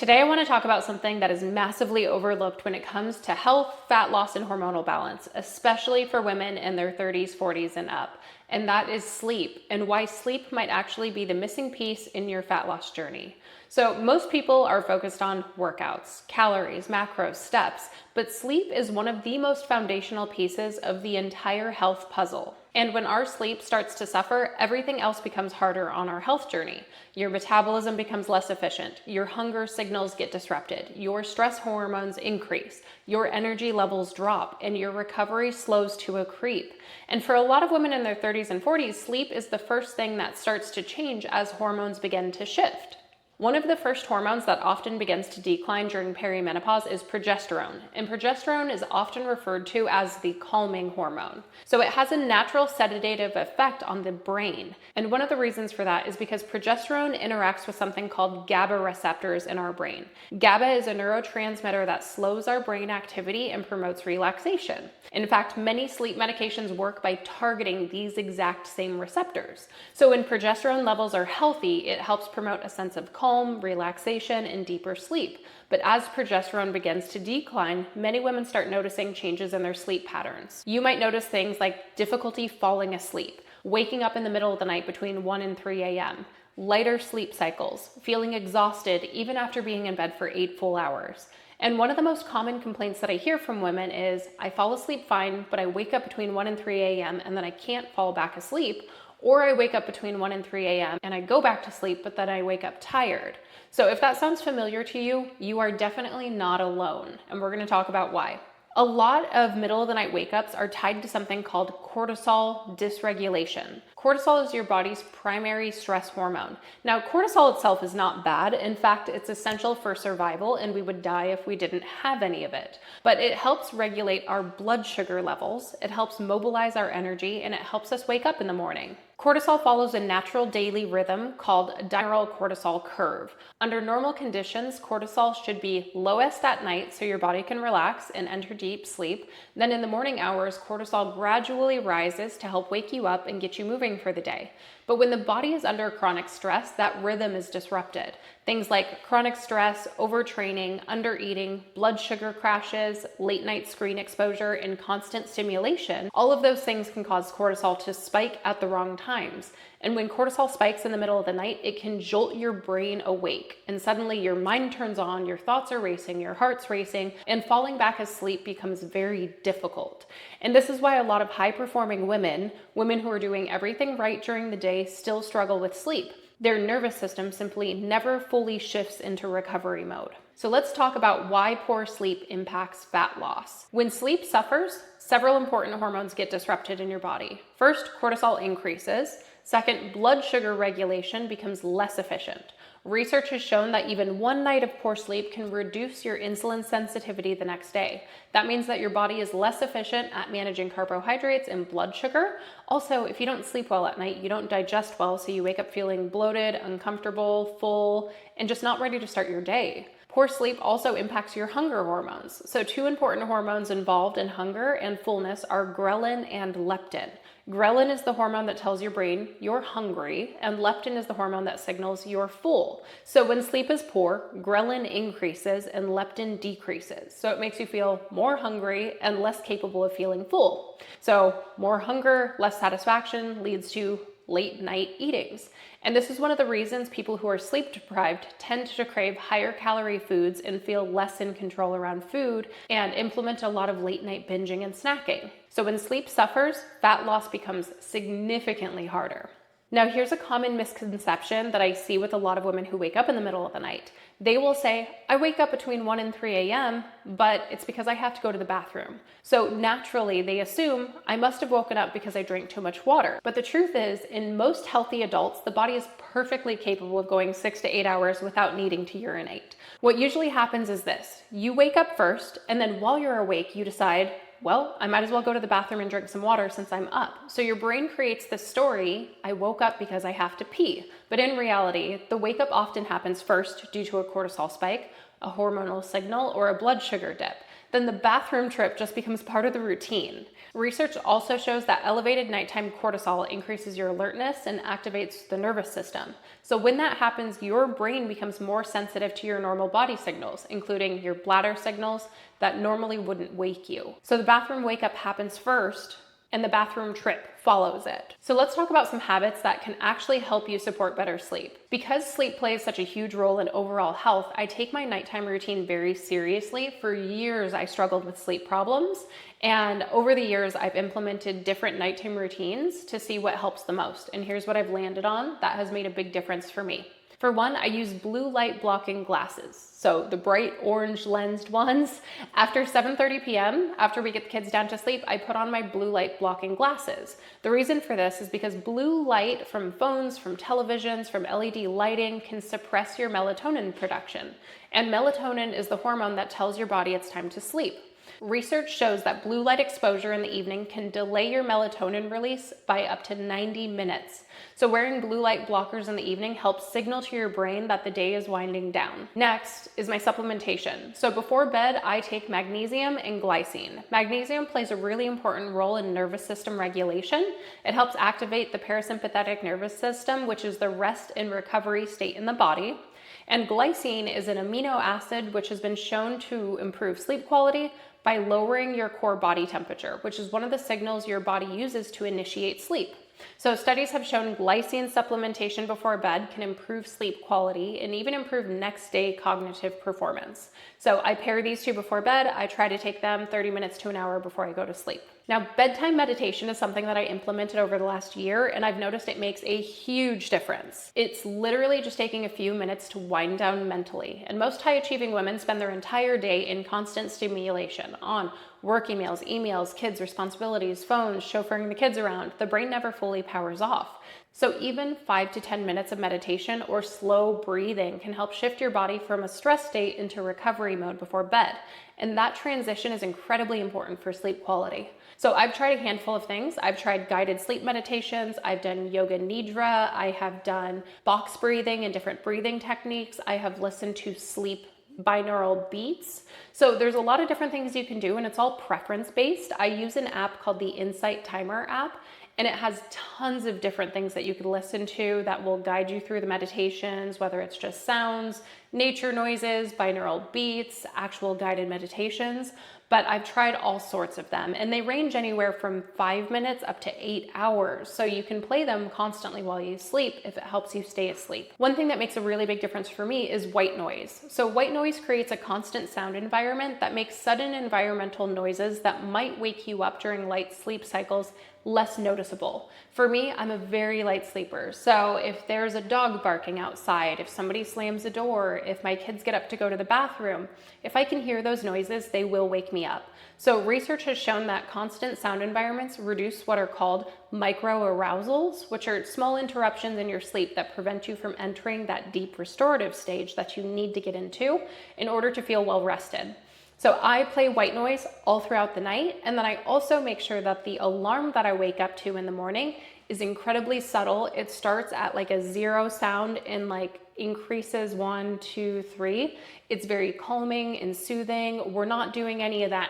Today I want to talk about something that is massively overlooked when it comes to health, fat loss, and hormonal balance, especially for women in their 30s, 40s, and up. And that is sleep, and why sleep might actually be the missing piece in your fat loss journey. So most people are focused on workouts, calories, macros, steps, but sleep is one of the most foundational pieces of the entire health puzzle. And when our sleep starts to suffer, everything else becomes harder on our health journey. Your metabolism becomes less efficient, your hunger signals get disrupted, your stress hormones increase, your energy levels drop, and your recovery slows to a creep. And for a lot of women in their 30s and 40s, sleep is the first thing that starts to change as hormones begin to shift. One of the first hormones that often begins to decline during perimenopause is progesterone, and progesterone is often referred to as the calming hormone. So it has a natural sedative effect on the brain, and one of the reasons for that is because progesterone interacts with something called GABA receptors in our brain. GABA is a neurotransmitter that slows our brain activity and promotes relaxation. In fact, many sleep medications work by targeting these exact same receptors. So when progesterone levels are healthy, it helps promote a sense of calm, relaxation, and deeper sleep. But as progesterone begins to decline, many women start noticing changes in their sleep patterns. You might notice things like difficulty falling asleep, waking up in the middle of the night between 1 and 3 a.m., lighter sleep cycles, feeling exhausted even after being in bed for 8 full hours. And one of the most common complaints that I hear from women is, I fall asleep fine, but I wake up between 1 and 3 a.m. and then I can't fall back asleep. Or I wake up between 1 and 3 a.m. and I go back to sleep, but then I wake up tired. So if that sounds familiar to you, you are definitely not alone. And we're gonna talk about why. A lot of middle of the night wake ups are tied to something called cortisol dysregulation. Cortisol is your body's primary stress hormone. Now, cortisol itself is not bad. In fact, it's essential for survival, and we would die if we didn't have any of it. But it helps regulate our blood sugar levels, it helps mobilize our energy, and it helps us wake up in the morning. Cortisol follows a natural daily rhythm called a diurnal cortisol curve. Under normal conditions, cortisol should be lowest at night so your body can relax and enter deep sleep. Then in the morning hours, cortisol gradually rises to help wake you up and get you moving for the day. But when the body is under chronic stress, that rhythm is disrupted. Things like chronic stress, overtraining, undereating, blood sugar crashes, late night screen exposure, and constant stimulation, all of those things can cause cortisol to spike at the wrong times. And when cortisol spikes in the middle of the night, it can jolt your brain awake. And suddenly your mind turns on, your thoughts are racing, your heart's racing, and falling back asleep becomes very difficult. And this is why a lot of high-performing women who are doing everything right during the day, still struggle with sleep. Their nervous system simply never fully shifts into recovery mode. So let's talk about why poor sleep impacts fat loss. When sleep suffers, several important hormones get disrupted in your body. First, cortisol increases. Second, blood sugar regulation becomes less efficient. Research has shown that even one night of poor sleep can reduce your insulin sensitivity the next day. That means that your body is less efficient at managing carbohydrates and blood sugar. Also, if you don't sleep well at night, you don't digest well, so you wake up feeling bloated, uncomfortable, full, and just not ready to start your day. Poor sleep also impacts your hunger hormones. So two important hormones involved in hunger and fullness are ghrelin and leptin. Ghrelin is the hormone that tells your brain you're hungry, and leptin is the hormone that signals you're full. So when sleep is poor, ghrelin increases and leptin decreases. So it makes you feel more hungry and less capable of feeling full. So more hunger, less satisfaction leads to late night eatings. And this is one of the reasons people who are sleep deprived tend to crave higher calorie foods and feel less in control around food and implement a lot of late night binging and snacking. So when sleep suffers, fat loss becomes significantly harder. Now, here's a common misconception that I see with a lot of women who wake up in the middle of the night. They will say, I wake up between 1 and 3 a.m., but it's because I have to go to the bathroom. So naturally, they assume I must have woken up because I drank too much water. But the truth is, in most healthy adults, the body is perfectly capable of going 6 to 8 hours without needing to urinate. What usually happens is this: you wake up first, and then while you're awake, you decide, well, I might as well go to the bathroom and drink some water since I'm up. So your brain creates this story, I woke up because I have to pee. But in reality, the wake up often happens first due to a cortisol spike, a hormonal signal, or a blood sugar dip. then the bathroom trip just becomes part of the routine. Research also shows that elevated nighttime cortisol increases your alertness and activates the nervous system. So when that happens, your brain becomes more sensitive to your normal body signals, including your bladder signals that normally wouldn't wake you. So the bathroom wake up happens first, and the bathroom trip follows it. So let's talk about some habits that can actually help you support better sleep. Because sleep plays such a huge role in overall health, I take my nighttime routine very seriously. For years, I struggled with sleep problems. And over the years, I've implemented different nighttime routines to see what helps the most. And here's what I've landed on that has made a big difference for me. For one, I use blue light blocking glasses. So the bright orange lensed ones. After 7:30 p.m., after we get the kids down to sleep, I put on my blue light blocking glasses. The reason for this is because blue light from phones, from televisions, from LED lighting can suppress your melatonin production. And melatonin is the hormone that tells your body it's time to sleep. Research shows that blue light exposure in the evening can delay your melatonin release by up to 90 minutes. So wearing blue light blockers in the evening helps signal to your brain that the day is winding down. Next is my supplementation. So before bed, I take magnesium and glycine. Magnesium plays a really important role in nervous system regulation. It helps activate the parasympathetic nervous system, which is the rest and recovery state in the body. And glycine is an amino acid which has been shown to improve sleep quality by lowering your core body temperature, which is one of the signals your body uses to initiate sleep. So studies have shown glycine supplementation before bed can improve sleep quality and even improve next day cognitive performance. So I pair these two before bed. I try to take them 30 minutes to an hour before I go to sleep. Now, bedtime meditation is something that I implemented over the last year, and I've noticed it makes a huge difference. It's literally just taking a few minutes to wind down mentally. And most high-achieving women spend their entire day in constant stimulation on work emails, kids' responsibilities, phones, chauffeuring the kids around. The brain never fully powers off. So even 5 to 10 minutes of meditation or slow breathing can help shift your body from a stress state into recovery mode before bed. And that transition is incredibly important for sleep quality. So I've tried a handful of things. I've tried guided sleep meditations. I've done yoga nidra. I have done box breathing and different breathing techniques. I have listened to sleep binaural beats. So there's a lot of different things you can do, and it's all preference based. I use an app called the Insight Timer app, and it has tons of different things that you can listen to that will guide you through the meditations, whether it's just sounds, nature noises, binaural beats, actual guided meditations. But I've tried all sorts of them, and they range anywhere from 5 minutes up to 8 hours. So you can play them constantly while you sleep if it helps you stay asleep. One thing that makes a really big difference for me is white noise. So white noise creates a constant sound environment that makes sudden environmental noises that might wake you up during light sleep cycles less noticeable. For me, I'm a very light sleeper. So if there's a dog barking outside, if somebody slams a door, if my kids get up to go to the bathroom, if I can hear those noises, they will wake me up. So research has shown that constant sound environments reduce what are called microarousals, which are small interruptions in your sleep that prevent you from entering that deep restorative stage that you need to get into in order to feel well rested. So I play white noise all throughout the night, and then I also make sure that the alarm that I wake up to in the morning is incredibly subtle. It starts at like a 0 sound and like increases 1, 2, 3. It's very calming and soothing. We're not doing any of that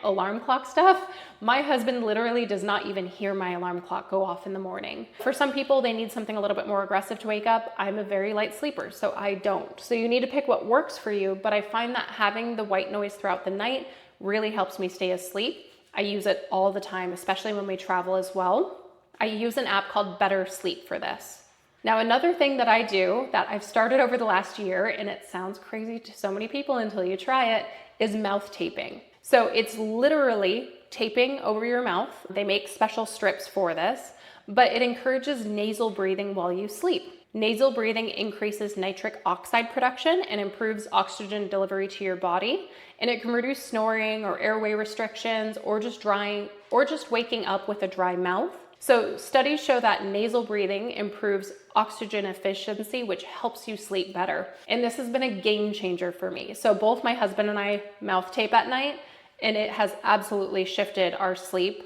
alarm clock stuff. My husband literally does not even hear my alarm clock go off in the morning. For some people, they need something a little bit more aggressive to wake up. I'm a very light sleeper, so I don't. So you need to pick what works for you, but I find that having the white noise throughout the night really helps me stay asleep. I use it all the time, especially when we travel as well. I use an app called Better Sleep for this. Now, another thing that I do that I've started over the last year, and it sounds crazy to so many people until you try it, is mouth taping. So it's literally taping over your mouth. They make special strips for this, but it encourages nasal breathing while you sleep. Nasal breathing increases nitric oxide production and improves oxygen delivery to your body, and it can reduce snoring or airway restrictions or just waking up with a dry mouth. So studies show that nasal breathing improves oxygen efficiency, which helps you sleep better. And this has been a game changer for me. So both my husband and I mouth tape at night, and it has absolutely shifted our sleep.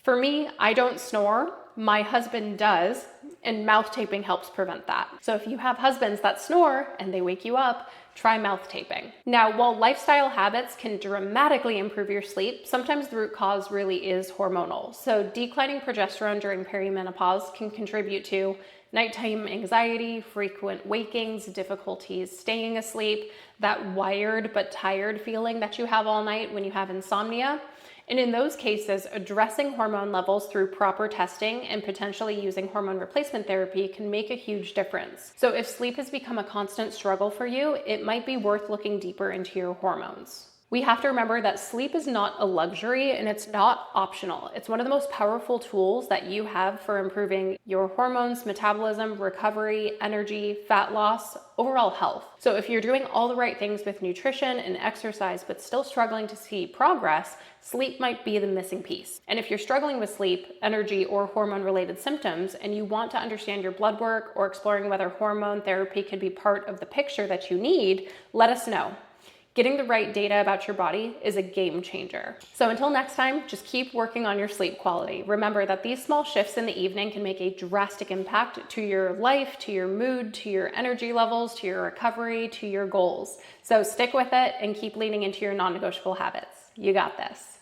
For me, I don't snore. My husband does. and mouth taping helps prevent that. So if you have husbands that snore and they wake you up, try mouth taping. Now, while lifestyle habits can dramatically improve your sleep, sometimes the root cause really is hormonal. So declining progesterone during perimenopause can contribute to nighttime anxiety, frequent wakings, difficulties staying asleep, that wired but tired feeling that you have all night when you have insomnia. And in those cases, addressing hormone levels through proper testing and potentially using hormone replacement therapy can make a huge difference. So if sleep has become a constant struggle for you, it might be worth looking deeper into your hormones. We have to remember that sleep is not a luxury and it's not optional. It's one of the most powerful tools that you have for improving your hormones, metabolism, recovery, energy, fat loss, overall health. So if you're doing all the right things with nutrition and exercise, but still struggling to see progress, sleep might be the missing piece. And if you're struggling with sleep, energy, or hormone-related symptoms, and you want to understand your blood work or exploring whether hormone therapy could be part of the picture that you need, let us know. Getting the right data about your body is a game changer. So until next time, just keep working on your sleep quality. Remember that these small shifts in the evening can make a drastic impact to your life, to your mood, to your energy levels, to your recovery, to your goals. So stick with it and keep leaning into your non-negotiable habits. You got this.